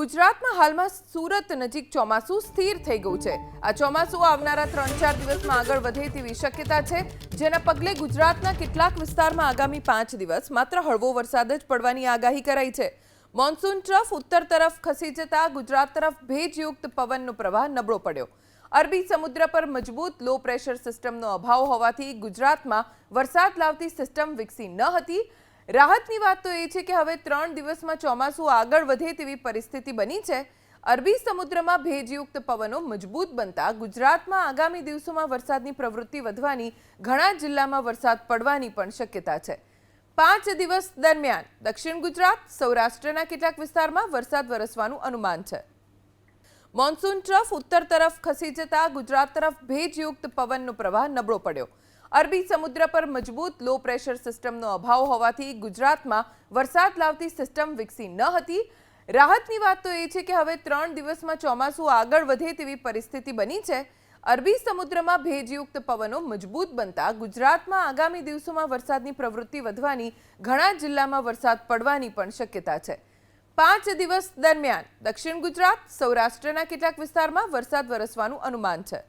ગુજરાતમાં હાલમાં સુરત નજીક ચોમાસું સ્થિર થઈ ગયું છે। આ ચોમાસું આવનારા 3-4 દિવસમાં આગળ વધે તેવી શક્યતા છે, જેના પગલે ગુજરાતના કેટલાક વિસ્તારમાં આગામી 5 દિવસ માત્ર હળવો વરસાદ જ પડવાની આગાહી કરાઈ છે। મોન્સૂન ટ્રફ ઉત્તર તરફ ખસી જતા ગુજરાત તરફ ભેજયુક્ત પવનનો પ્રવાહ નબળો પડ્યો। અરબી સમુદ્ર પર મજબૂત લો પ્રેશર સિસ્ટમનો અભાવ હોવાથી ગુજરાતમાં વરસાદ લાવતી સિસ્ટમ વિકસી ન હતી। રાહતની વાત તો એ છે કે હવે 3 દિવસમાં ચોમાસું આગળ વધે તેવી પરિસ્થિતિ બની છે। અરબી સમુદ્રમાં ભેજયુક્ત પવનો મજબૂત બનતા ગુજરાતમાં આગામી દિવસોમાં વરસાદની પ્રવૃત્તિ વધવાની, ઘણા જિલ્લામાં વરસાદ પડવાની પણ શક્યતા છે। 5 દિવસ દરમિયાન દક્ષિણ ગુજરાત, સૌરાષ્ટ્રના કેટલાક વિસ્તારમાં વરસાદ વરસવાનું અનુમાન છે। મોન્સૂન ટ્રફ ઉત્તર તરફ ખસી જતા ગુજરાત તરફ ભેજયુક્ત પવનનો પ્રવાહ નબળો પડ્યો। અરબી સમુદ્ર પર મજબૂત લો પ્રેશર સિસ્ટમનો અભાવ હોવાથી ગુજરાતમાં વરસાદ લાવતી સિસ્ટમ વિકસી ન હતી। રાહતની વાત તો એ છે કે હવે 3 દિવસમાં ચોમાસું આગળ વધે તેવી પરિસ્થિતિ બની છે। અરબી સમુદ્રમાં ભેજયુક્ત પવનો મજબૂત બનતા ગુજરાતમાં આગામી દિવસોમાં વરસાદની પ્રવૃત્તિ વધવાની, ઘણા જિલ્લામાં વરસાદ પડવાની પણ શક્યતા છે। 5 દિવસ દરમિયાન દક્ષિણ ગુજરાત, સૌરાષ્ટ્રના કેટલાક વિસ્તારમાં વરસાદ વરસવાનું અનુમાન છે।